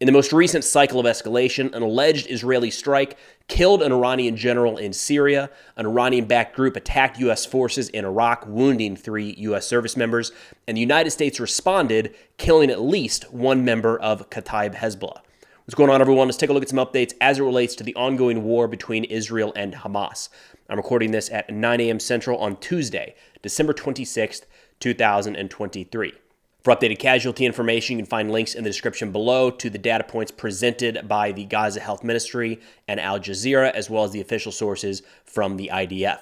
In the most recent cycle of escalation, an alleged Israeli strike killed an Iranian general in Syria. An Iranian-backed group attacked U.S. forces in Iraq, wounding 3 U.S. service members. And the United States responded, killing at least 1 member of Kataib Hezbollah. What's going on, everyone? Let's take a look at some updates as it relates to the ongoing war between Israel and Hamas. I'm recording this at 9 a.m. Central on Tuesday, December 26th, 2023. For updated casualty information, you can find links in the description below to the data points presented by the Gaza Health Ministry and Al Jazeera, as well as the official sources from the IDF.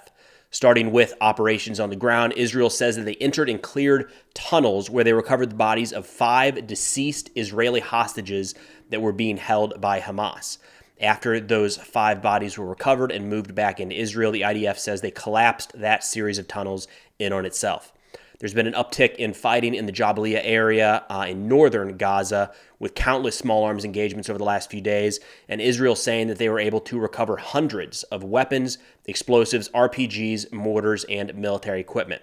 Starting with operations on the ground, Israel says that they entered and cleared tunnels where they recovered the bodies of 5 deceased Israeli hostages that were being held by Hamas. After those 5 bodies were recovered and moved back into Israel, the IDF says they collapsed that series of tunnels in on itself. There's been an uptick in fighting in the Jabalia area in northern Gaza with countless small arms engagements over the last few days, and Israel saying that they were able to recover hundreds of weapons, explosives, RPGs, mortars, and military equipment.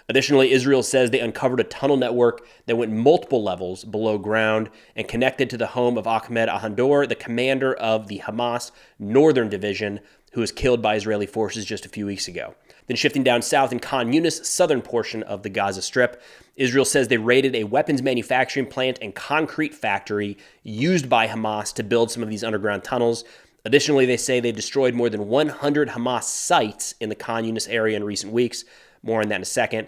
Additionally, Israel says they uncovered a tunnel network that went multiple levels below ground and connected to the home of Ahmed Ahandor, the commander of the Hamas Northern Division, who was killed by Israeli forces just a few weeks ago. Then shifting down south in Khan Yunis, southern portion of the Gaza Strip, Israel says they raided a weapons manufacturing plant and concrete factory used by Hamas to build some of these underground tunnels. Additionally, they say they've destroyed more than 100 Hamas sites in the Khan Yunis area in recent weeks. More on that in a second.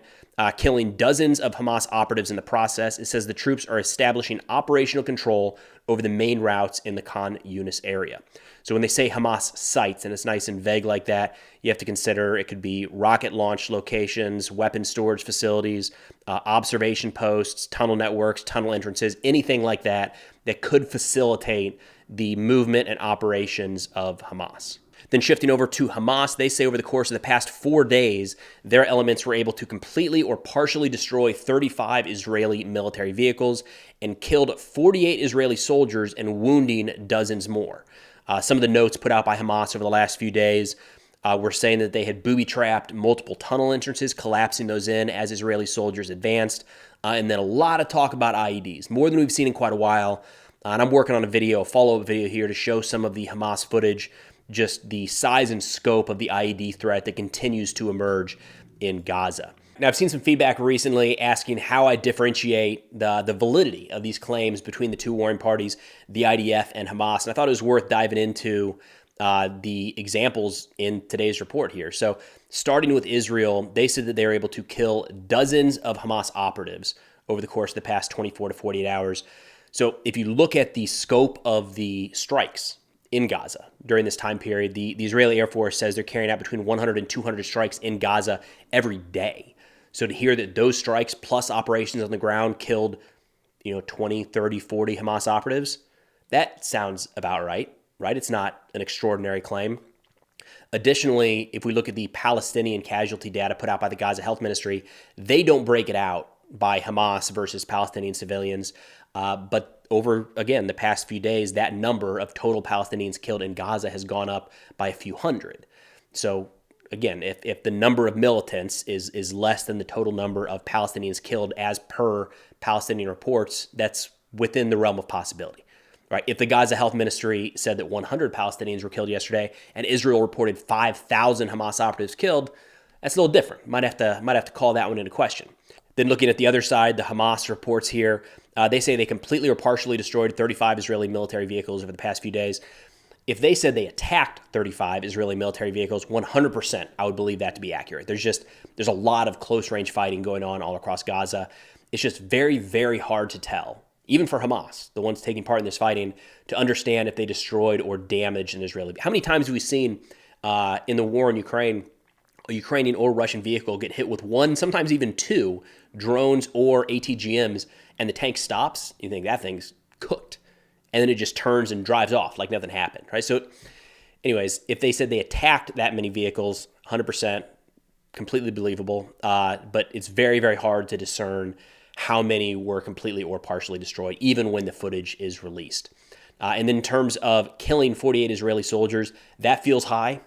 Killing dozens of Hamas operatives in the process. It says the troops are establishing operational control over the main routes in the Khan Yunis area. So when they say Hamas sites, and it's nice and vague like that, you have to consider it could be rocket launch locations, weapon storage facilities, observation posts, tunnel networks, tunnel entrances, anything like that that could facilitate the movement and operations of Hamas. Then shifting over to Hamas, they say over the course of the past 4 days, their elements were able to completely or partially destroy 35 Israeli military vehicles and killed 48 Israeli soldiers and wounding dozens more. Some of the notes put out by Hamas over the last few days were saying that they had booby-trapped multiple tunnel entrances, collapsing those in as Israeli soldiers advanced, and then a lot of talk about IEDs, more than we've seen in quite a while. And I'm working on a follow-up video here to show some of the Hamas footage, just the size and scope of the IED threat that continues to emerge in Gaza. Now, I've seen some feedback recently asking how I differentiate the validity of these claims between the two warring parties, the IDF and Hamas. And I thought it was worth diving into the examples in today's report here. So starting with Israel, they said that they were able to kill dozens of Hamas operatives over the course of the past 24 to 48 hours. So if you look at the scope of the strikes in Gaza during this time period, the Israeli Air Force says they're carrying out between 100 and 200 strikes in Gaza every day. So to hear that those strikes plus operations on the ground killed, 20, 30, 40 Hamas operatives, that sounds about right? It's not an extraordinary claim. Additionally, if we look at the Palestinian casualty data put out by the Gaza Health Ministry, they don't break it out by Hamas versus Palestinian civilians. But over, again, the past few days, that number of total Palestinians killed in Gaza has gone up by a few hundred. So again, if the number of militants is less than the total number of Palestinians killed as per Palestinian reports, that's within the realm of possibility, right? If the Gaza Health Ministry said that 100 Palestinians were killed yesterday and Israel reported 5,000 Hamas operatives killed, that's a little different. Might have to call that one into question. Then looking at the other side, the Hamas reports here, they say they completely or partially destroyed 35 Israeli military vehicles over the past few days. If they said they attacked 35 Israeli military vehicles, 100% I would believe that to be accurate. There's a lot of close-range fighting going on all across Gaza. It's just very, very hard to tell, even for Hamas, the ones taking part in this fighting, to understand if they destroyed or damaged an Israeli. How many times have we seen in the war in Ukraine, a Ukrainian or Russian vehicle get hit with 1, sometimes even 2 drones or ATGMs, and the tank stops? You think that thing's cooked. And then it just turns and drives off like nothing happened, right? So anyways, if they said they attacked that many vehicles, 100% completely believable. But it's very, very hard to discern how many were completely or partially destroyed, even when the footage is released. And then in terms of killing 48 Israeli soldiers, that feels high.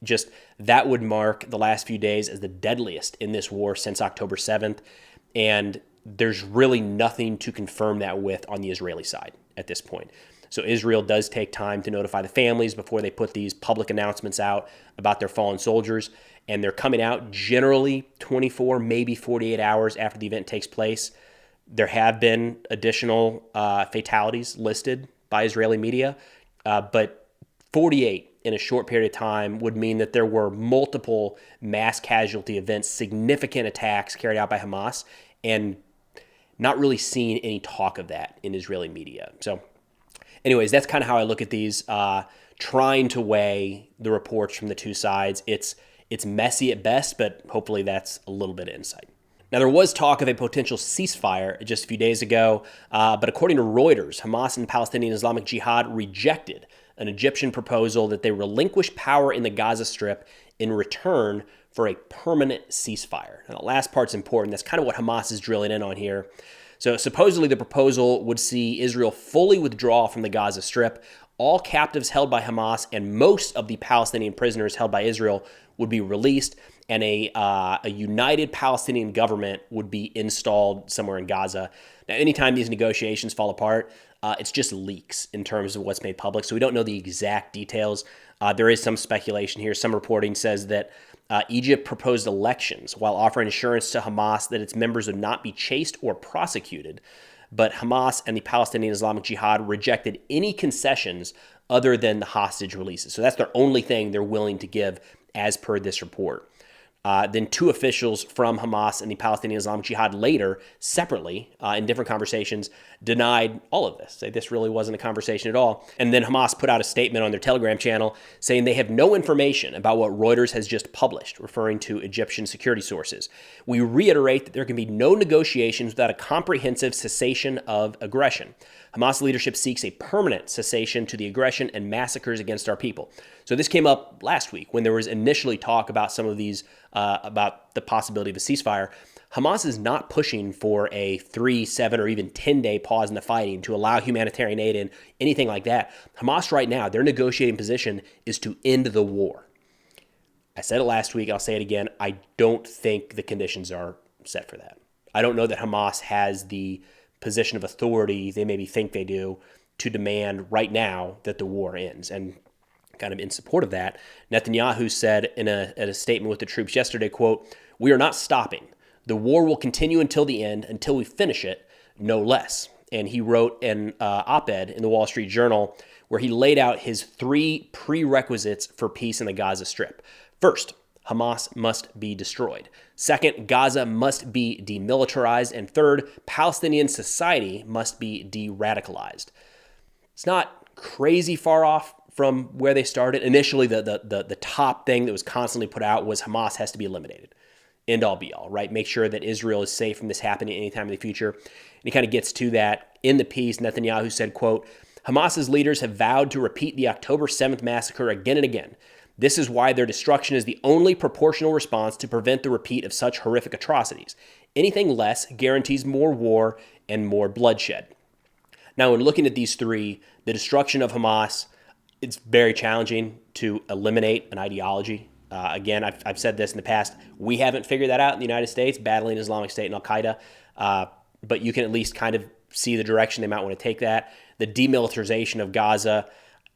Just that would mark the last few days as the deadliest in this war since October 7th. And there's really nothing to confirm that with on the Israeli side. at this point. So Israel does take time to notify the families before they put these public announcements out about their fallen soldiers. And they're coming out generally 24, maybe 48 hours after the event takes place. There have been additional fatalities listed by Israeli media, but 48 in a short period of time would mean that there were multiple mass casualty events, significant attacks carried out by Hamas, and not really seen any talk of that in Israeli media. So anyways, that's kind of how I look at these, trying to weigh the reports from the two sides. It's messy at best, but hopefully that's a little bit of insight. Now, there was talk of a potential ceasefire just a few days ago, but according to Reuters, Hamas and Palestinian Islamic Jihad rejected an Egyptian proposal that they relinquish power in the Gaza Strip in return for a permanent ceasefire. Now, the last part's important. That's kind of what Hamas is drilling in on here. So supposedly the proposal would see Israel fully withdraw from the Gaza Strip. All captives held by Hamas and most of the Palestinian prisoners held by Israel would be released, and a united Palestinian government would be installed somewhere in Gaza. Now, anytime these negotiations fall apart, it's just leaks in terms of what's made public, so we don't know the exact details. There is some speculation here. Some reporting says that Egypt proposed elections while offering assurance to Hamas that its members would not be chased or prosecuted. But Hamas and the Palestinian Islamic Jihad rejected any concessions other than the hostage releases. So that's their only thing they're willing to give as per this report. Then two officials from Hamas and the Palestinian Islamic Jihad later, separately, in different conversations, denied all of this. Say this really wasn't a conversation at all. And then Hamas put out a statement on their Telegram channel saying they have no information about what Reuters has just published, referring to Egyptian security sources. We reiterate that there can be no negotiations without a comprehensive cessation of aggression. Hamas leadership seeks a permanent cessation to the aggression and massacres against our people. So this came up last week when there was initially talk about some of these, about the possibility of a ceasefire. Hamas is not pushing for a 3, 7, or even 10-day pause in the fighting to allow humanitarian aid in, anything like that. Hamas right now, their negotiating position is to end the war. I said it last week, I'll say it again, I don't think the conditions are set for that. I don't know that Hamas has the position of authority they maybe think they do to demand right now that the war ends. And kind of in support of that, Netanyahu said in a statement with the troops yesterday, quote, "We are not stopping. The war will continue until the end, until we finish it, no less." And he wrote an op-ed in the Wall Street Journal where he laid out his 3 prerequisites for peace in the Gaza Strip. First, Hamas must be destroyed. Second, Gaza must be demilitarized. And third, Palestinian society must be de-radicalized. It's not crazy far off from where they started. Initially, the top thing that was constantly put out was Hamas has to be eliminated. End all be all, right? Make sure that Israel is safe from this happening anytime in the future. And he kind of gets to that in the piece. Netanyahu said, quote, "Hamas's leaders have vowed to repeat the October 7th massacre again and again. This is why their destruction is the only proportional response to prevent the repeat of such horrific atrocities. Anything less guarantees more war and more bloodshed." Now, when looking at these 3, the destruction of Hamas, it's very challenging to eliminate an ideology. Again, I've said this in the past. We haven't figured that out in the United States, battling Islamic State and Al-Qaeda. But you can at least kind of see the direction they might want to take that. The demilitarization of Gaza,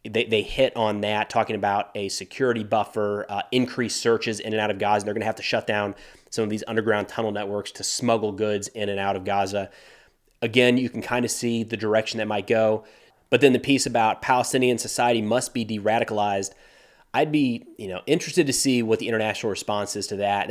they hit on that, talking about a security buffer, increased searches in and out of Gaza. They're going to have to shut down some of these underground tunnel networks to smuggle goods in and out of Gaza. Again, you can kind of see the direction that might go. But then the piece about Palestinian society must be de-radicalized, I'd be, interested to see what the international response is to that.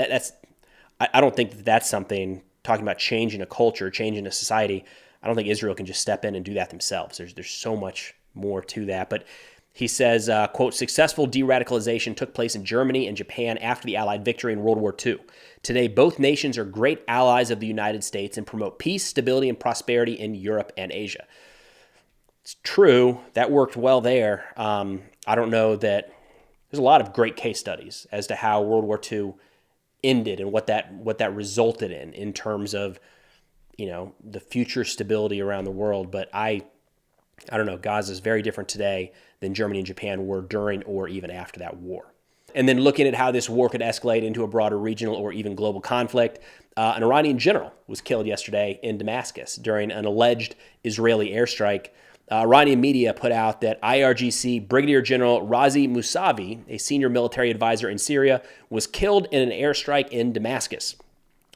I don't think that's something, talking about changing a culture, changing a society. I don't think Israel can just step in and do that themselves. There's so much more to that. But he says, quote, "Successful de-radicalization took place in Germany and Japan after the Allied victory in World War II. Today, both nations are great allies of the United States and promote peace, stability, and prosperity in Europe and Asia." It's true. That worked well there. I don't know that there's a lot of great case studies as to how World War II ended and what that resulted in terms of, the future stability around the world. But I don't know, Gaza is very different today than Germany and Japan were during or even after that war. And then looking at how this war could escalate into a broader regional or even global conflict, an Iranian general was killed yesterday in Damascus during an alleged Israeli airstrike. Iranian media put out that IRGC Brigadier General Razi Mousavi, a senior military advisor in Syria, was killed in an airstrike in Damascus.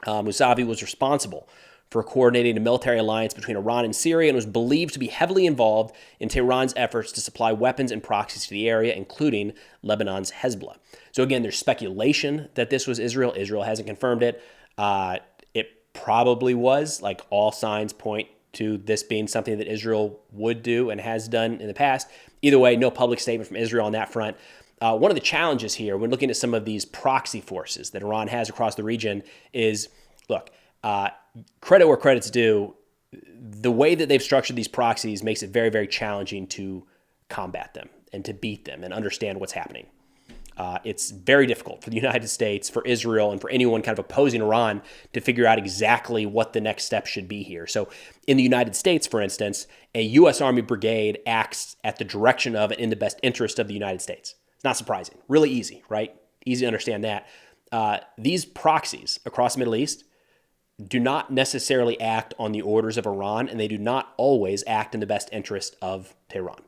Mousavi was responsible for coordinating a military alliance between Iran and Syria and was believed to be heavily involved in Tehran's efforts to supply weapons and proxies to the area, including Lebanon's Hezbollah. So again, there's speculation that this was Israel. Israel hasn't confirmed it. It probably was. Like, all signs point to this being something that Israel would do and has done in the past. Either way, no public statement from Israel on that front. One of the challenges here when looking at some of these proxy forces that Iran has across the region is, look, credit where credit's due, the way that they've structured these proxies makes it very, very challenging to combat them and to beat them and understand what's happening. It's very difficult for the United States, for Israel, and for anyone kind of opposing Iran to figure out exactly what the next step should be here. So in the United States, for instance, a U.S. Army brigade acts at the direction of and in the best interest of the United States. It's not surprising. Really easy, right? Easy to understand that. These proxies across the Middle East do not necessarily act on the orders of Iran, and they do not always act in the best interest of Tehran.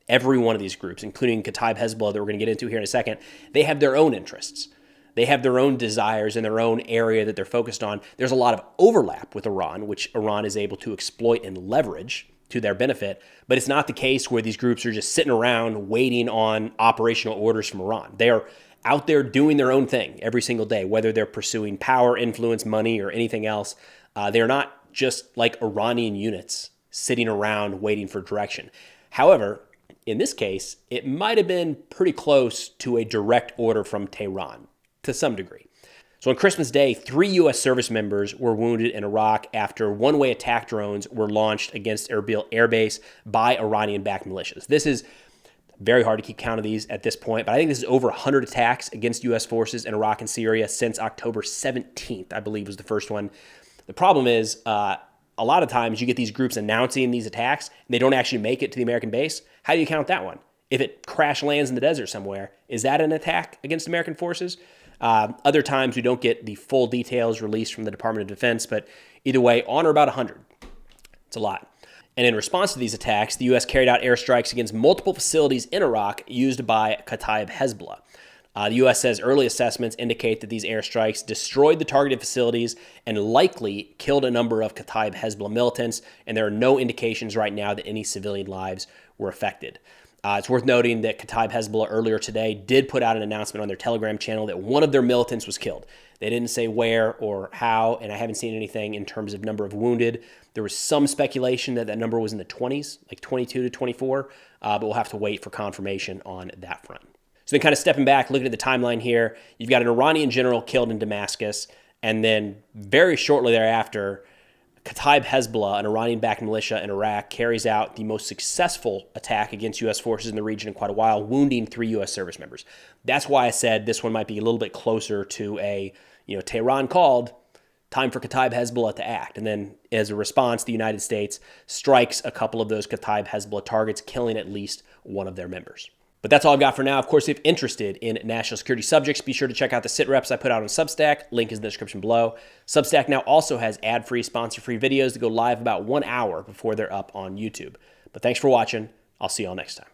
Every one of these groups, including Kataib Hezbollah that we're going to get into here in a second, they have their own interests. They have their own desires in their own area that they're focused on. There's a lot of overlap with Iran, which Iran is able to exploit and leverage to their benefit. But it's not the case where these groups are just sitting around waiting on operational orders from Iran. They are out there doing their own thing every single day, whether they're pursuing power, influence, money, or anything else. They're not just like Iranian units sitting around waiting for direction. However, in this case, it might have been pretty close to a direct order from Tehran to some degree. So on Christmas Day, 3 U.S. service members were wounded in Iraq after one-way attack drones were launched against Erbil Air Base by Iranian-backed militias. This is very hard to keep count of these at this point, but I think this is over 100 attacks against U.S. forces in Iraq and Syria since October 17th, I believe was the first one. The problem is, a lot of times you get these groups announcing these attacks and they don't actually make it to the American base. How do you count that one? If it crash lands in the desert somewhere, is that an attack against American forces? Other times we don't get the full details released from the Department of Defense, but either way, on or about 100. It's a lot. And in response to these attacks, the U.S. carried out airstrikes against multiple facilities in Iraq used by Kataib Hezbollah. The U.S. says early assessments indicate that these airstrikes destroyed the targeted facilities and likely killed a number of Kataib Hezbollah militants, and there are no indications right now that any civilian lives were affected. It's worth noting that Kataib Hezbollah earlier today did put out an announcement on their Telegram channel that one of their militants was killed. They didn't say where or how, and I haven't seen anything in terms of number of wounded. There was some speculation that that number was in the 20s, like 22 to 24, but we'll have to wait for confirmation on that front. So then kind of stepping back, looking at the timeline here, you've got an Iranian general killed in Damascus, and then very shortly thereafter, Kataib Hezbollah, an Iranian-backed militia in Iraq, carries out the most successful attack against U.S. forces in the region in quite a while, wounding 3 U.S. service members. That's why I said this one might be a little bit closer to a, Tehran called, time for Kataib Hezbollah to act. And then as a response, the United States strikes a couple of those Kataib Hezbollah targets, killing at least one of their members. But that's all I've got for now. Of course, if you're interested in national security subjects, be sure to check out the sit reps I put out on Substack. Link is in the description below. Substack now also has ad-free, sponsor-free videos that go live about 1 hour before they're up on YouTube. But thanks for watching. I'll see you all next time.